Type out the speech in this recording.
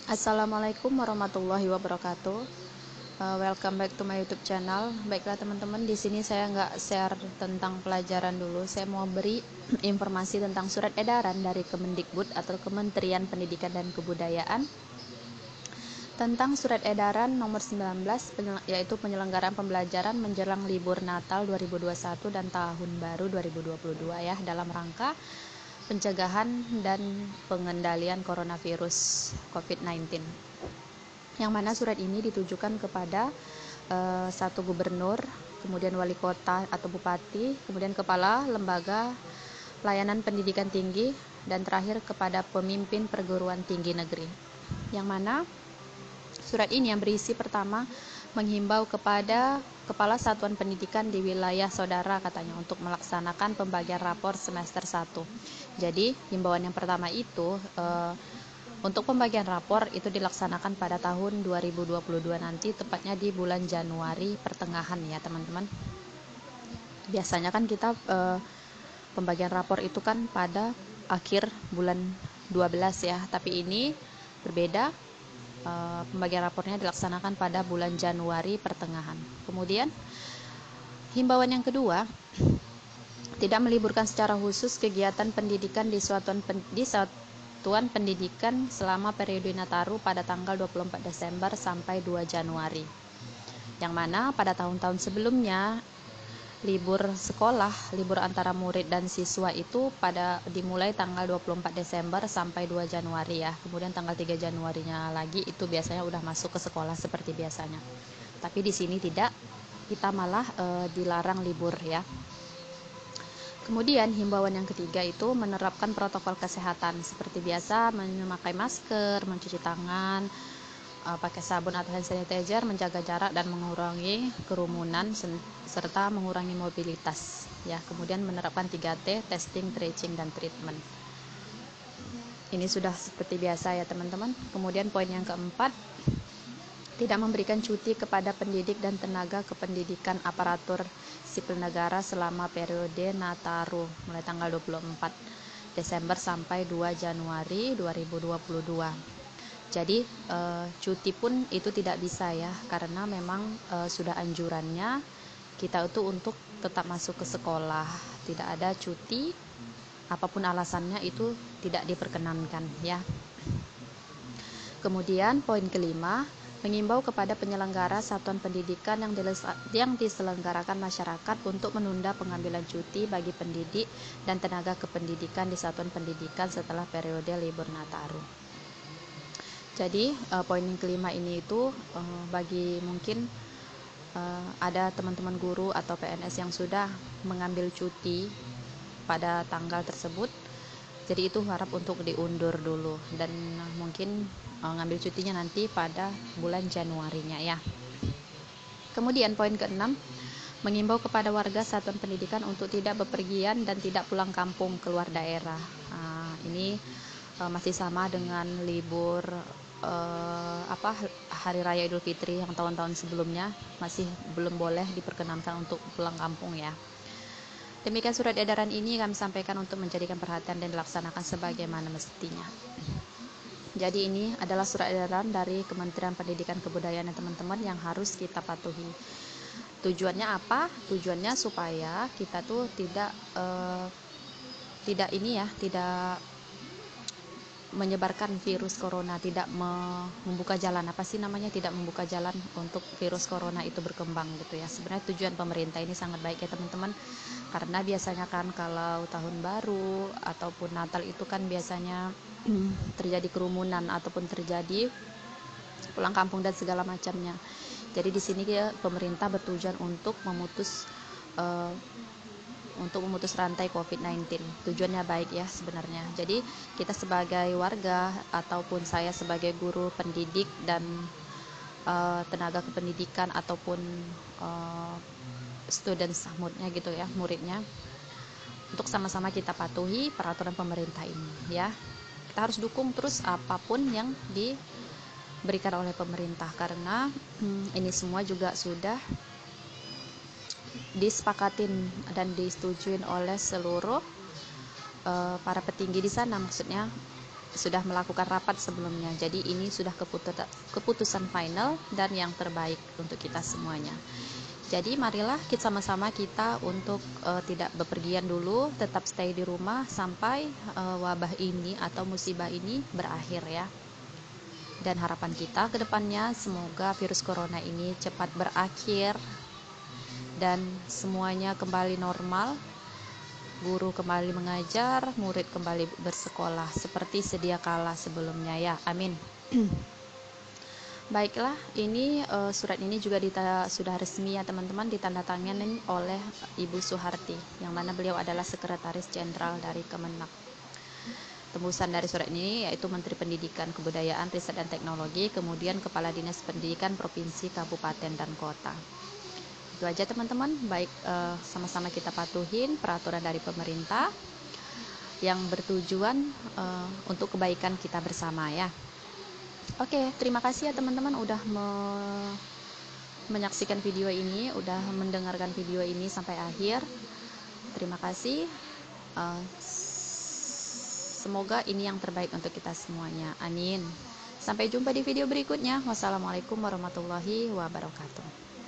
Assalamualaikum warahmatullahi wabarakatuh. Welcome back to my YouTube channel. Baiklah teman-teman, di sini saya nggak share tentang pelajaran dulu. Saya mau beri informasi tentang surat edaran dari Kemendikbud atau Kementerian Pendidikan dan Kebudayaan tentang surat edaran nomor 19 yaitu penyelenggaraan pembelajaran menjelang libur Natal 2021 dan Tahun Baru 2022 ya, dalam rangka pencegahan dan pengendalian coronavirus COVID-19. Yang mana surat ini ditujukan kepada satu gubernur, kemudian wali kota atau bupati, kemudian kepala lembaga pelayanan pendidikan tinggi, dan terakhir kepada pemimpin perguruan tinggi negeri. Yang mana surat ini yang berisi pertama menghimbau kepada kepala satuan pendidikan di wilayah saudara katanya untuk melaksanakan pembagian rapor semester 1. Jadi himbauan yang pertama itu untuk pembagian rapor itu dilaksanakan pada tahun 2022 nanti, tepatnya di bulan Januari pertengahan ya teman-teman. Biasanya kan kita pembagian rapor itu kan pada akhir bulan 12 ya, tapi ini berbeda. Pembagian rapornya dilaksanakan pada bulan Januari pertengahan. Kemudian himbauan yang kedua, tidak meliburkan secara khusus kegiatan pendidikan di satuan pendidikan selama periode Nataru pada tanggal 24 Desember sampai 2 Januari. Yang mana pada tahun-tahun sebelumnya libur sekolah, libur antara murid dan siswa itu dimulai tanggal 24 Desember sampai 2 Januari ya. Kemudian tanggal 3 Januarinya lagi itu biasanya udah masuk ke sekolah seperti biasanya. Tapi di sini tidak, kita malah dilarang libur ya. Kemudian himbauan yang ketiga itu menerapkan protokol kesehatan seperti biasa, memakai masker, mencuci tangan, pakai sabun atau hand sanitizer, menjaga jarak dan mengurangi kerumunan serta mengurangi mobilitas ya. Kemudian menerapkan 3T, testing, tracing, dan treatment. Ini sudah seperti biasa ya teman-teman. Kemudian poin yang keempat, tidak memberikan cuti kepada pendidik dan tenaga kependidikan aparatur sipil negara selama periode Nataru mulai tanggal 24 Desember sampai 2 Januari 2022. Jadi cuti pun itu tidak bisa ya, karena memang sudah anjurannya kita itu untuk tetap masuk ke sekolah, tidak ada cuti, apapun alasannya itu tidak diperkenankan ya. Kemudian poin kelima, mengimbau kepada penyelenggara satuan pendidikan yang diselenggarakan masyarakat untuk menunda pengambilan cuti bagi pendidik dan tenaga kependidikan di satuan pendidikan setelah periode libur Nataru. Jadi poin yang kelima ini itu bagi mungkin ada teman-teman guru atau PNS yang sudah mengambil cuti pada tanggal tersebut, jadi itu harap untuk diundur dulu dan mungkin ngambil cutinya nanti pada bulan Januarinya ya. Kemudian poin keenam, mengimbau kepada warga satuan pendidikan untuk tidak bepergian dan tidak pulang kampung keluar daerah. Ini masih sama dengan libur Hari Raya Idul Fitri yang tahun-tahun sebelumnya, masih belum boleh diperkenankan untuk pulang kampung ya. Demikian surat edaran ini kami sampaikan untuk menjadikan perhatian dan dilaksanakan sebagaimana mestinya. Jadi ini adalah surat edaran dari Kementerian Pendidikan Kebudayaan ya teman-teman, yang harus kita patuhi. Tujuannya apa? Tujuannya supaya kita tuh tidak menyebarkan virus corona, tidak membuka jalan, tidak membuka jalan untuk virus corona itu berkembang gitu ya. Sebenarnya tujuan pemerintah ini sangat baik ya teman-teman, karena biasanya kan kalau tahun baru ataupun Natal itu kan biasanya terjadi kerumunan ataupun terjadi pulang kampung dan segala macamnya. Jadi di sini ya, pemerintah bertujuan untuk memutus rantai COVID-19. Tujuannya baik ya sebenarnya. Jadi kita sebagai warga ataupun saya sebagai guru pendidik dan tenaga kependidikan ataupun students moodnya gitu ya, muridnya, untuk sama-sama kita patuhi peraturan pemerintah ini ya. Kita harus dukung terus apapun yang diberikan oleh pemerintah, karena ini semua juga sudah disepakatin dan disetujuin oleh seluruh para petinggi di sana, maksudnya sudah melakukan rapat sebelumnya. Jadi ini sudah keputusan final dan yang terbaik untuk kita semuanya. Jadi marilah kita sama-sama untuk tidak bepergian dulu, tetap stay di rumah sampai wabah ini atau musibah ini berakhir ya. Dan harapan kita ke depannya semoga virus corona ini cepat berakhir dan semuanya kembali normal, guru kembali mengajar, murid kembali bersekolah seperti sedia kala sebelumnya ya, amin. Baiklah, ini surat ini juga sudah resmi ya teman-teman, ditandatangani oleh Ibu Soeharti, yang mana beliau adalah Sekretaris Jenderal dari Kemenak. Tembusan dari surat ini yaitu Menteri Pendidikan, Kebudayaan, Riset dan Teknologi, kemudian Kepala Dinas Pendidikan Provinsi, Kabupaten, dan Kota. Itu aja teman-teman, baik sama-sama kita patuhin peraturan dari pemerintah yang bertujuan untuk kebaikan kita bersama ya. Oke, terima kasih ya teman-teman udah menyaksikan video ini, udah mendengarkan video ini sampai akhir. Terima kasih. Semoga ini yang terbaik untuk kita semuanya. Amin. Sampai jumpa di video berikutnya. Wassalamualaikum warahmatullahi wabarakatuh.